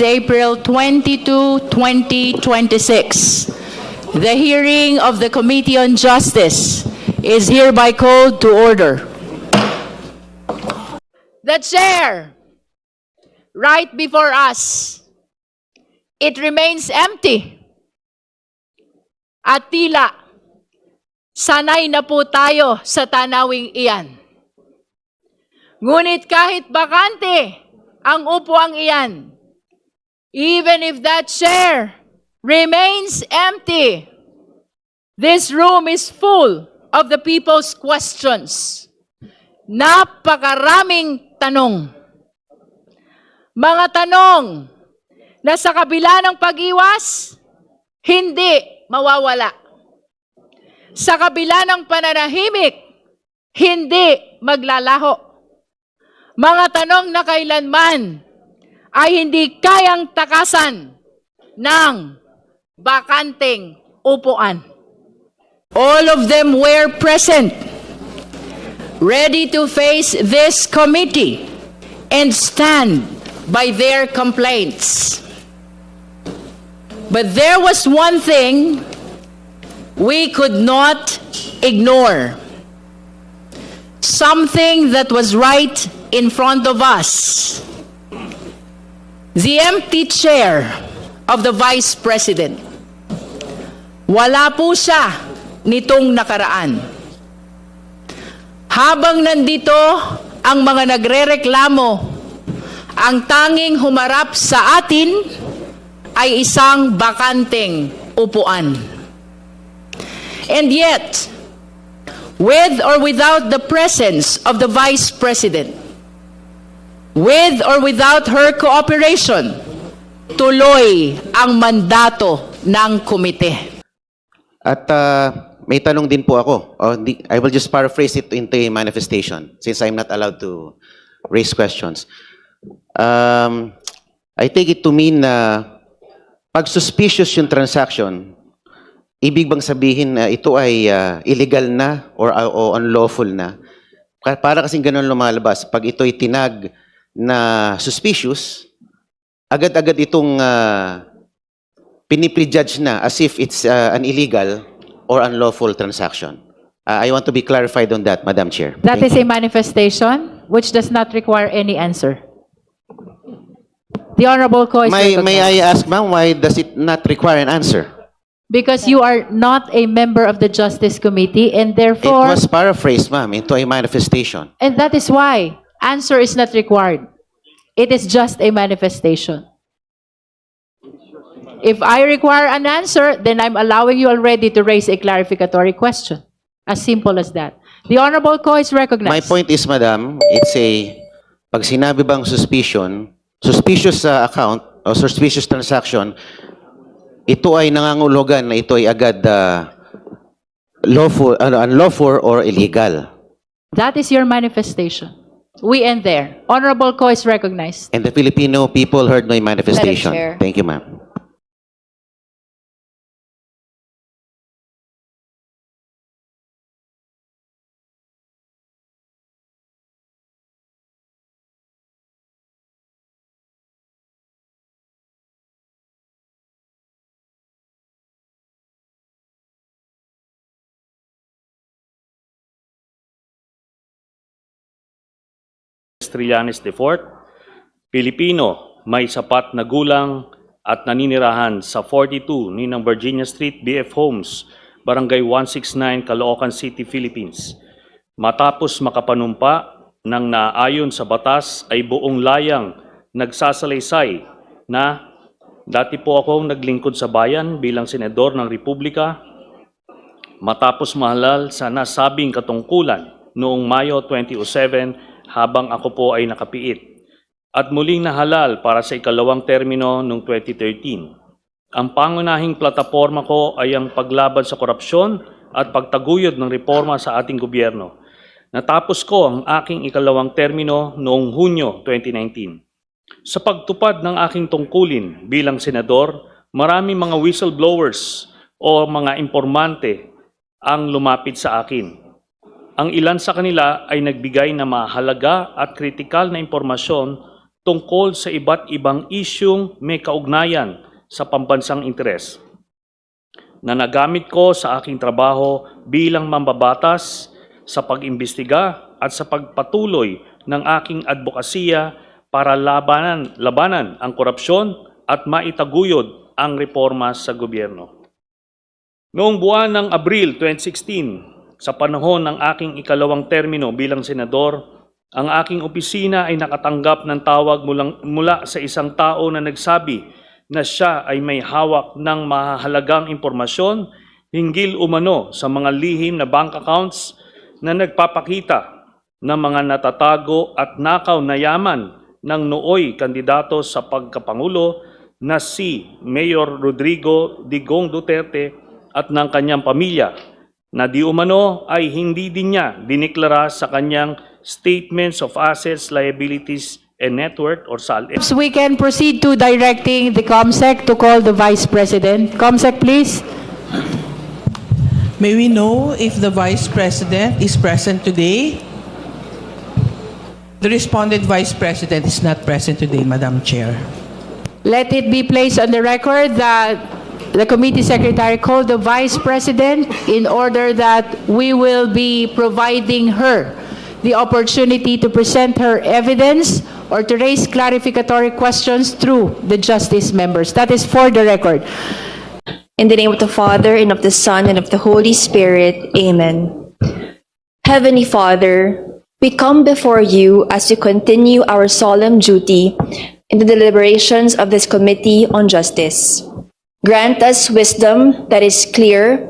April 22, 2026. The hearing of the Committee on Justice is hereby called to order. The chair, right before us, it remains empty. At tila, sanay na po tayo sa tanawing iyan. Ngunit kahit bakante ang upuang iyan, even if that chair remains empty, this room is full of the people's questions. Napakaraming tanong. Mga tanong na sa kabila ng pag-iwas, hindi mawawala. Sa kabila ng pananahimik, hindi maglalaho. Mga tanong na kailanman ay hindi kayang takasan ng bakanteng upuan. All of them were present, ready to face this committee and stand by their complaints. But there was one thing we could not ignore. Something that was right in front of us. The empty chair of the Vice President. Wala po siya nitong nakaraan. Habang nandito ang mga nagrereklamo, ang tanging humarap sa atin ay isang bakanteng upuan. And yet, with or without the presence of the Vice President, with or without her cooperation, tuloy ang mandato ng komite. At may tanong din po ako. I will just paraphrase it into a manifestation since I'm not allowed to raise questions. I take it to mean na pag suspicious yung transaction, ibig bang sabihin na ito ay illegal na or unlawful na? Para kasing ganun lumalabas. Pag ito'y tinag na suspicious, agad-agad itong piniprejudge na as if it's an illegal or unlawful transaction. I want to be clarified on that, Madam Chair. That is a manifestation which does not require any answer. The Honorable Ko is recognized. May I ask, ma'am, why does it not require an answer? Because you are not a member of the Justice Committee and It therefore, was paraphrased, ma'am, into a manifestation. and that is why answer is not required. It is just a manifestation. If I require an answer, then I'm allowing you already to raise a clarificatory question. As simple as that. The Honorable Ko is recognized. My point is, madam, it's a, pag sinabi bang suspicious account o suspicious transaction, ito ay nangangulugan na ito ay agad unlawful or illegal. That is your manifestation. We end there. Honorable Ko is recognized. And the Filipino people heard my manifestation. Chair. Thank you, ma'am. Trillanes IV, Pilipino, may sapat na gulang at naninirahan sa 42 Ninang Virginia Street, BF Homes, Barangay 169, Caloocan City, Philippines. Matapos makapanumpa ng naayon sa batas ay buong layang nagsasalaysay na dati po akong naglingkod sa bayan bilang senador ng Republika matapos mahalal sa nasabing katungkulan noong Mayo 2007 habang ako po ay nakapiit. At muling nahalal para sa ikalawang termino noong 2013. Ang pangunahing plataforma ko ay ang paglaban sa korupsyon at pagtaguyod ng reforma sa ating gobyerno. Natapos ko ang aking ikalawang termino noong Hunyo 2019. Sa pagtupad ng aking tungkulin bilang senador, maraming mga whistleblowers o mga informante ang lumapit sa akin. Ang ilan sa kanila ay nagbigay na mahalaga at kritikal na impormasyon tungkol sa iba't ibang isyung may kaugnayan sa pambansang interes na nagamit ko sa aking trabaho bilang mambabatas sa pag-imbestiga at sa pagpatuloy ng aking advokasya para labanan ang korupsyon at maitaguyod ang reforma sa gobyerno. Noong buwan ng Abril 2016, sa panahon ng aking ikalawang termino bilang senador, ang aking opisina ay nakatanggap ng tawag mula sa isang tao na nagsabi na siya ay may hawak ng mahahalagang impormasyon hinggil umano sa mga lihim na bank accounts na nagpapakita ng mga natatago at nakaw na yaman ng nooy kandidato sa pagkapangulo na si Mayor Rodrigo Digong Duterte at ng kanyang pamilya na di umano ay hindi din niya diniklara sa kanyang Statements of Assets, Liabilities, and Net Worth or SALE. So we can proceed to directing the COMSEC to call the Vice President. COMSEC, please. May we know if the Vice President is present today? The responded Vice President is not present today, Madam Chair. Let it be placed on the record that the committee secretary called the Vice President in order that we will be providing her the opportunity to present her evidence or to raise clarificatory questions through the justice members. That is for the record. In the name of the Father, and of the Son, and of the Holy Spirit. Amen. Heavenly Father, we come before you as we continue our solemn duty in the deliberations of this Committee on Justice. Grant us wisdom that is clear,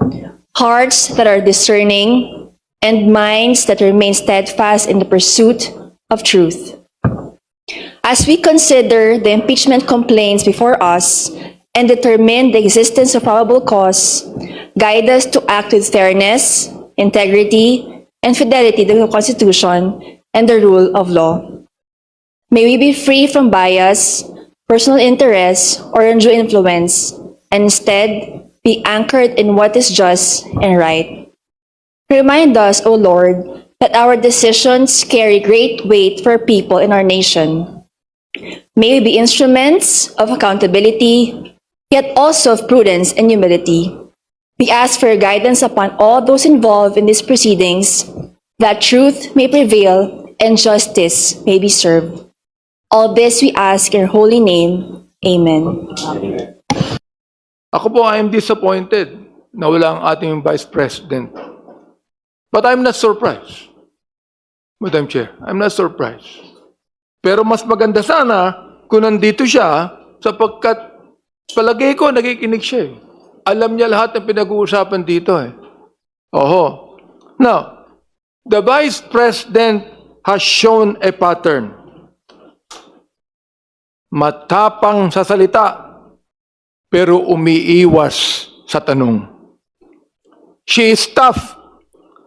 hearts that are discerning, and minds that remain steadfast in the pursuit of truth. As we consider the impeachment complaints before us and determine the existence of probable cause, guide us to act with fairness, integrity, and fidelity to the Constitution and the rule of law. May we be free from bias, personal interest, or undue influence, and instead be anchored in what is just and right. Remind us, O Lord, that our decisions carry great weight for people in our nation. May we be instruments of accountability, yet also of prudence and humility. We ask for your guidance upon all those involved in these proceedings, that truth may prevail and justice may be served. All this we ask in your holy name. Amen. Ako po, I am disappointed na wala ang ating Vice President. But I'm not surprised, Madam Chair. I'm not surprised. Pero mas maganda sana kung nandito siya sapagkat palagay ko nakikinig siya. Alam niya lahat ng pinag-uusapan dito. Oho. Now, the Vice President has shown a pattern. Matapang sa salita, pero umiiwas sa tanong. She is tough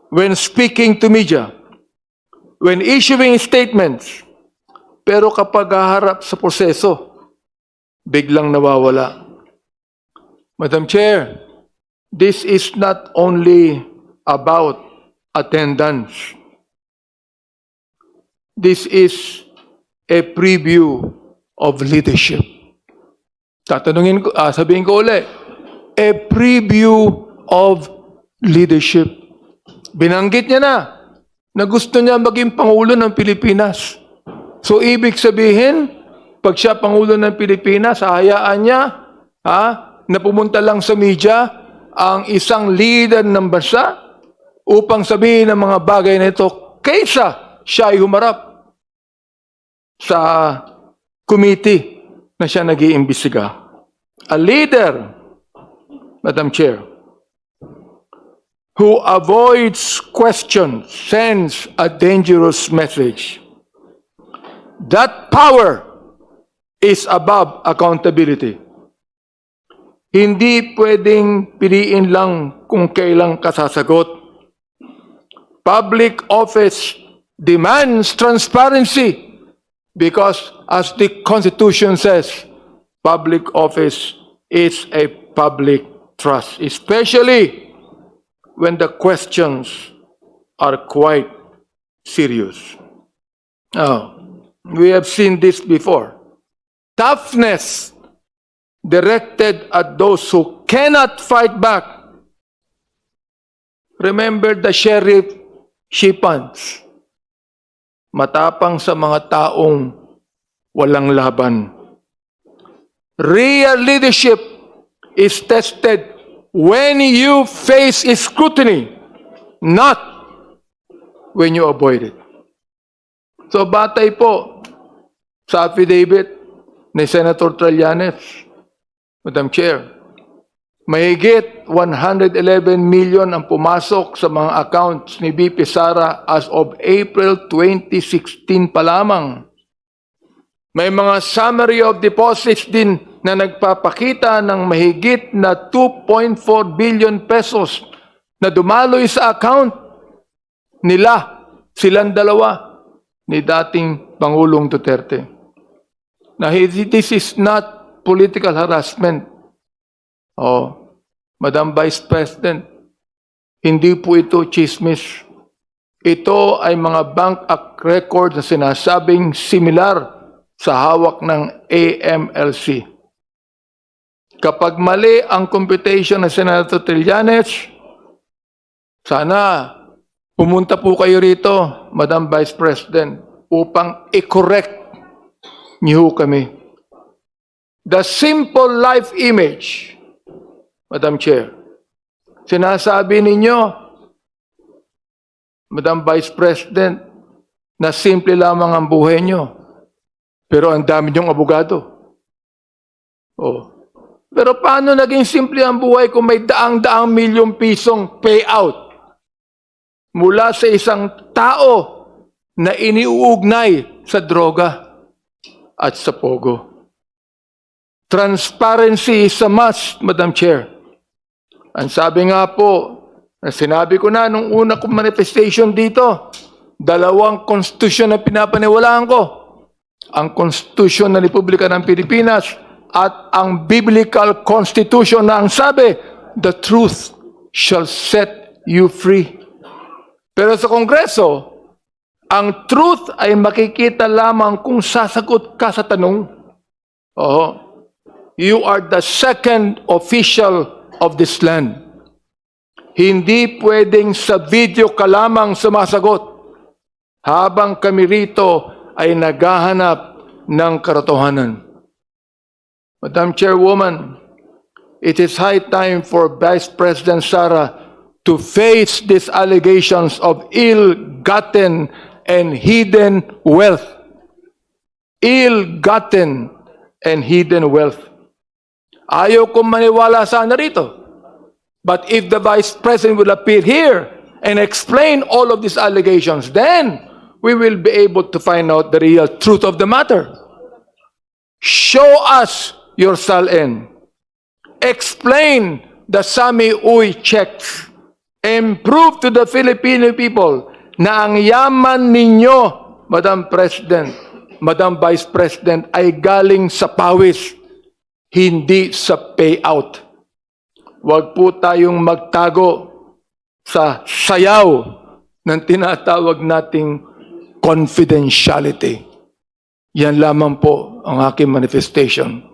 when speaking to media, when issuing statements, pero kapag haharap sa proseso, biglang nawawala. Madam Chair, this is not only about attendance. This is a preview of leadership. Sabihin ko ulit, a preview of leadership. Binanggit niya na gusto niya maging Pangulo ng Pilipinas. So, ibig sabihin, pag siya Pangulo ng Pilipinas, hahayaan niya na pumunta lang sa media ang isang leader ng bansa upang sabihin ng mga bagay na ito kaysa siya ay humarap sa committee na siya nag-iimbestiga. A leader, Madam Chair, who avoids questions sends a dangerous message. That power is above accountability. Hindi pwedeng piliin lang kung kailan ka sasagot. Public office demands transparency because, as the Constitution says, public office is a public trust, especially when the questions are quite serious. Now, We have seen this before. Toughness directed at those who cannot fight back. Remember the sheriff Shipans. Matapang sa mga taong walang laban. Real leadership is tested when you face scrutiny, not when you avoid it. So batay po sa affidavit ni Senator Trillanes, Madam Chair, mahigit 111 million ang pumasok sa mga accounts ni VP Sara as of April 2016 pa lamang. May mga summary of deposits din na nagpapakita ng mahigit na 2.4 billion pesos na dumaloy sa account nila, silang dalawa, ni dating Pangulong Duterte. Now, this is not political harassment. Oh, Madam Vice President, hindi po ito chismis. Ito ay mga bank records na sinasabing similar sa hawak ng AMLC. Kapag mali ang computation ng Senator Trillanes, sana pumunta po kayo rito, Madam Vice President, upang i-correct niyo kami. The simple life image, Madam Chair, sinasabi ninyo, Madam Vice President, na simple lamang ang buhay nyo. Pero ang dami niyong abogado. Oh. Pero paano naging simple ang buhay kung may daang-daang milyong pisong payout mula sa isang tao na iniuugnay sa droga at sa pogo? Transparency is a must, Madam Chair. Ang sabi nga po, sinabi ko na nung una kong manifestation dito, dalawang konstitusyon na pinapaniwalaan ko. Ang Konstitusyon ng Republika ng Pilipinas at ang Biblical Constitution na ang sabi, the truth shall set you free. Pero sa Kongreso, ang truth ay makikita lamang kung sasagot ka sa tanong. Oh, you are the second official of this land. Hindi pwedeng sa video ka lamang sumasagot habang kami rito ay naghahanap ng katotohanan. Madam Chairwoman, it is high time for Vice President Sara to face these allegations of ill-gotten and hidden wealth. Ill-gotten and hidden wealth. Ayaw kong maniwala sana rito. But if the Vice President will appear here and explain all of these allegations, then we will be able to find out the real truth of the matter. Show us your SALN. Explain the Sami Uy checks. And prove to the Filipino people na ang yaman ninyo, Madam President, Madam Vice President, ay galing sa pawis, hindi sa payout. Huwag po tayong magtago sa sayaw ng tinatawag nating confidentiality. Yan lamang po ang aking manifestation.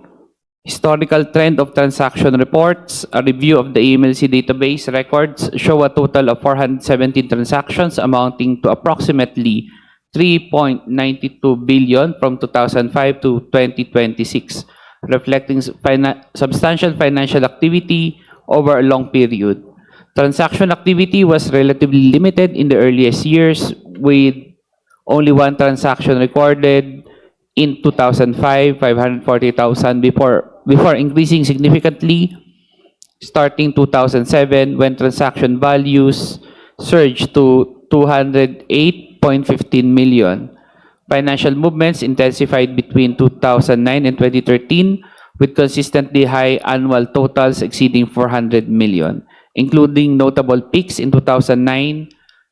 Historical trend of transaction reports, a review of the AMLC database records show a total of 417 transactions amounting to approximately 3.92 billion from 2005 to 2026, reflecting substantial financial activity over a long period. Transaction activity was relatively limited in the earliest years, with only one transaction recorded in 2005, 540,000 before increasing significantly starting 2007 when transaction values surged to 208.15 million. Financial movements intensified between 2009 and 2013 with consistently high annual totals exceeding 400 million, including notable peaks in 2009,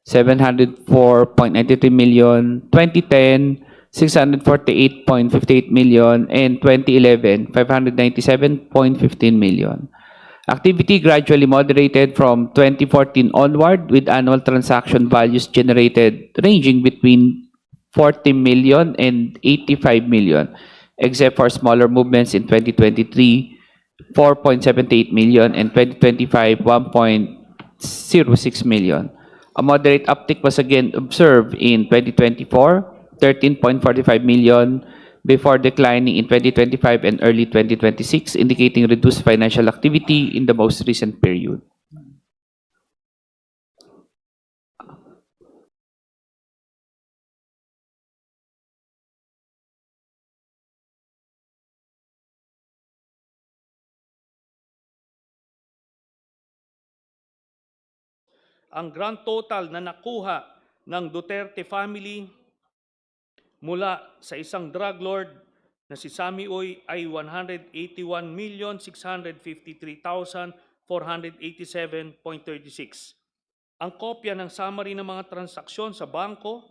704.93 million, 2010, 648.58 million, and 2011, 597.15 million. Activity gradually moderated from 2014 onward, with annual transaction values generated ranging between 40 million and 85 million, except for smaller movements in 2023, 4.78 million, and 2025, 1.06 million. A moderate uptick was again observed in 2024, 13.45 million, before declining in 2025 and early 2026, indicating reduced financial activity in the most recent period. Ang grand total na nakuha ng Duterte family mula sa isang drug lord na si Sammy Uy ay 181,653,487.36. Ang kopya ng summary ng mga transaksyon sa bangko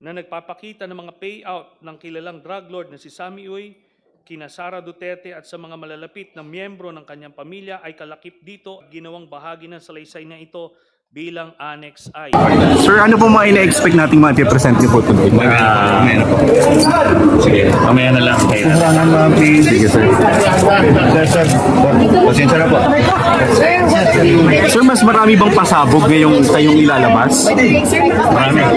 na nagpapakita ng mga payout ng kilalang drug lord na si Sammy Uy, kina Sara Duterte at sa mga malalapit na miyembro ng kanyang pamilya ay kalakip dito at ginawang bahagi ng salaysay na ito bilang Annex I. Sir, ano po mga ina-expect nating ma-present niyo po today? Sige, mamaya na lang. Kurangan mga please. Sige, sir. Sir, pasensya na po. Sir, mas marami bang pasabog ngayong kayong ilalabas? Marami.